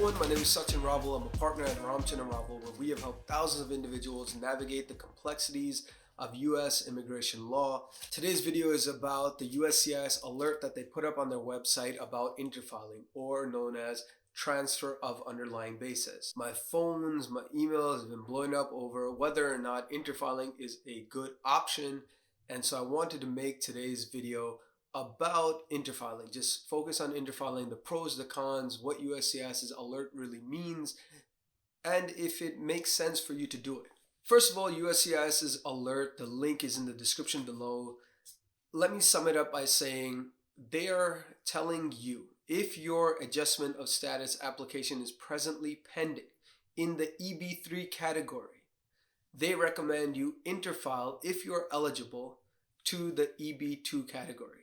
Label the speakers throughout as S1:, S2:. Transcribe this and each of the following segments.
S1: everyone, my name is Sachin Raval. I'm a partner at Ramchand and Raval, where we have helped thousands of individuals navigate the complexities of U.S. immigration law. Today's video is about the USCIS Alert that they put up on their website about interfiling, or known as transfer of underlying basis. My phones, my emails have been blowing up over whether or not interfiling is a good option, and so I wanted to make today's video about interfiling. Just focus on interfiling, the pros, the cons, what USCIS's alert really means, and if it makes sense for you to do it. First of all, USCIS's alert, the link is in the description below. Let me sum it up by saying they are telling you if your adjustment of status application is presently pending in the EB3 category, they recommend you interfile if you're eligible to the EB2 category.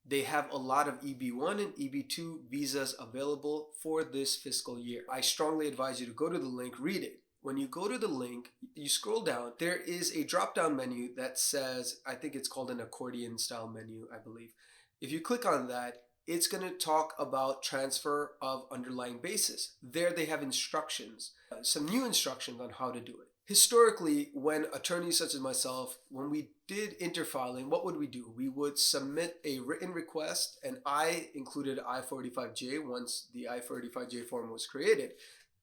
S1: They have a lot of EB1 and EB2 visas available for this fiscal year. I strongly advise you to go to the link, read it. When you go to the link, you scroll down, there is a drop-down menu that says, I think it's called an accordion style menu, I believe. If you click on that, it's going to talk about transfer of underlying basis. There they have instructions, some new instructions on how to do it. Historically, when attorneys such as myself, when we did interfiling, what would we do? We would submit a written request, and I included I-45J once the I-45J form was created,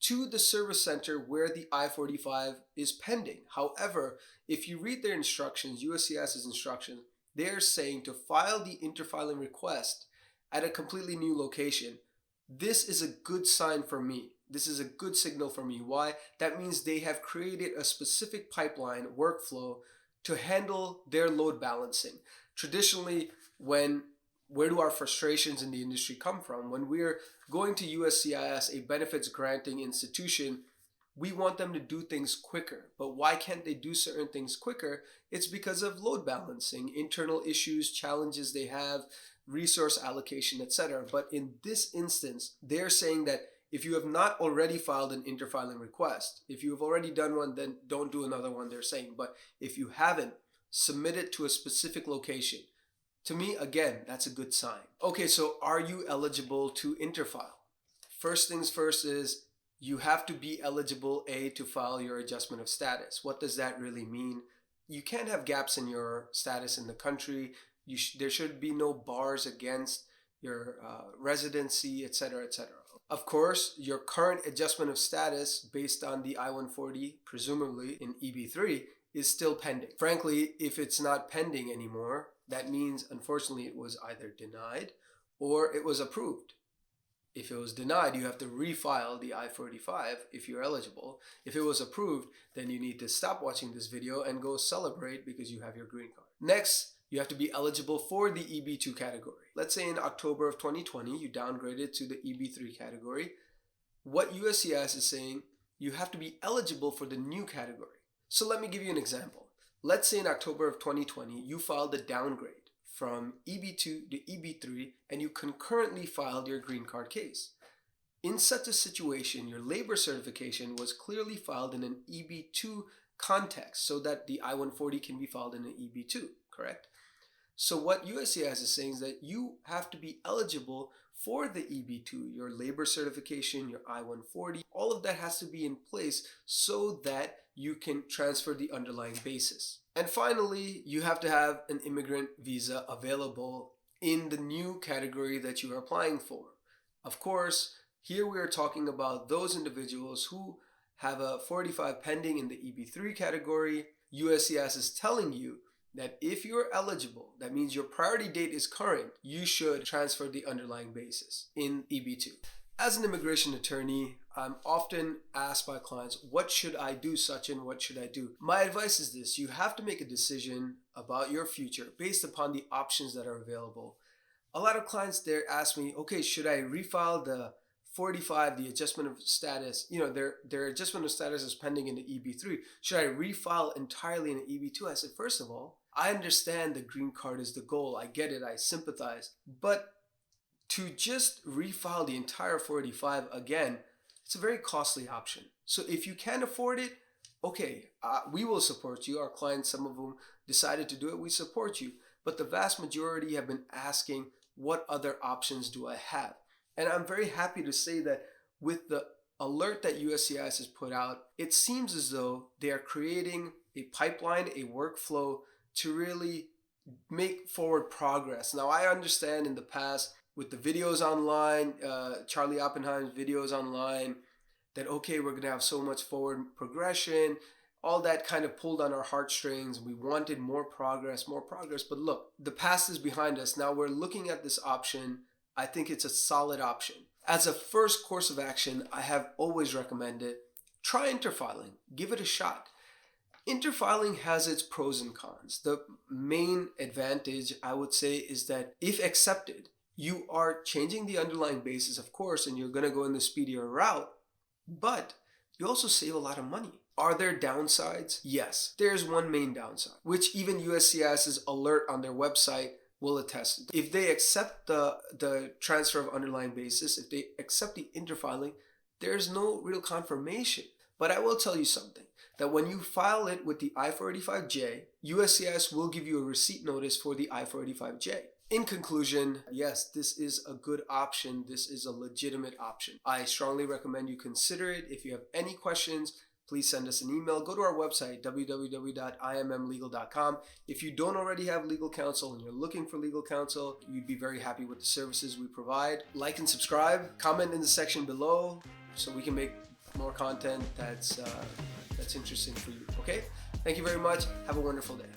S1: to the service center where the I-45 is pending. However, if you read their instructions, USCIS's instructions, they're saying to file the interfiling request at a completely new location. This is a good sign for me. This is a good signal for me. Why? That means they have created a specific pipeline workflow to handle their load balancing. Traditionally, where do our frustrations in the industry come from? When we're going to USCIS, a benefits granting institution, we want them to do things quicker. But why can't they do certain things quicker? It's because of load balancing, internal issues, challenges they have, resource allocation, etc. But in this instance, they're saying that if you have not already filed an interfiling request, if you have already done one, then don't do another one, they're saying. But if you haven't, submit it to a specific location. To me, again, that's a good sign. Okay, so are you eligible to interfile? First things first is you have to be eligible, to file your adjustment of status. What does that really mean? You can't have gaps in your status in the country. There should be no bars against your residency, etc., etc. Of course, your current adjustment of status based on the I-140, presumably in EB3, is still pending. Frankly, if it's not pending anymore, that means, unfortunately, it was either denied or it was approved. If it was denied, you have to refile the I-45 if you're eligible. If it was approved, then you need to stop watching this video and go celebrate because you have your green card. Next, you have to be eligible for the EB2 category. Let's say in October of 2020, you downgraded to the EB3 category. What USCIS is saying, you have to be eligible for the new category. So let me give you an example. Let's say in October of 2020, you filed a downgrade from EB2 to EB3, and you concurrently filed your green card case. In such a situation, your labor certification was clearly filed in an EB2 context so that the I-140 can be filed in an EB2, correct? So what USCIS is saying is that you have to be eligible for the EB2, your labor certification, your I-140, all of that has to be in place so that you can transfer the underlying basis. And finally, you have to have an immigrant visa available in the new category that you are applying for. Of course, here we are talking about those individuals who have a 45 pending in the EB3 category. USCIS is telling you that if you're eligible, that means your priority date is current, you should transfer the underlying basis in EB2. As an immigration attorney, I'm often asked by clients, what should I do, Sachin? What should I do? My advice is this: you have to make a decision about your future based upon the options that are available. A lot of clients there ask me, okay, should I refile the 45, the adjustment of status? You know, their adjustment of status is pending in the EB3. Should I refile entirely in the EB2? I said, first of all, I understand the green card is the goal. I get it. I sympathize. But to just refile the entire 45 again, it's a very costly option. So if you can't afford it, okay, we will support you. Our clients, some of them decided to do it. We support you. But the vast majority have been asking, what other options do I have? And I'm very happy to say that with the alert that USCIS has put out, it seems as though they are creating a pipeline, a workflow to really make forward progress. Now, I understand in the past with the videos online, Charlie Oppenheim's videos online, that okay, we're going to have so much forward progression. All that kind of pulled on our heartstrings. We wanted more progress. But look, the past is behind us. Now we're looking at this option. I think it's a solid option. As a first course of action, I have always recommended try interfiling. Give it a shot. Interfiling has its pros and cons. The main advantage, I would say, is that if accepted, you are changing the underlying basis, of course, and you're going to go in the speedier route, but you also save a lot of money. Are there downsides? Yes, there's one main downside, which even USCIS's alert on their website will attest. If they accept the transfer of underlying basis, if they accept the interfiling, there's no real confirmation. But I will tell you something, that when you file it with the I-485J, USCIS will give you a receipt notice for the I-485J. In conclusion, yes, this is a good option. This is a legitimate option. I strongly recommend you consider it. If you have any questions, please send us an email. Go to our website, www.immlegal.com. If you don't already have legal counsel and you're looking for legal counsel, you'd be very happy with the services we provide. Like and subscribe. Comment in the section below so we can make more content that's interesting for you. Okay? Thank you very much. Have a wonderful day.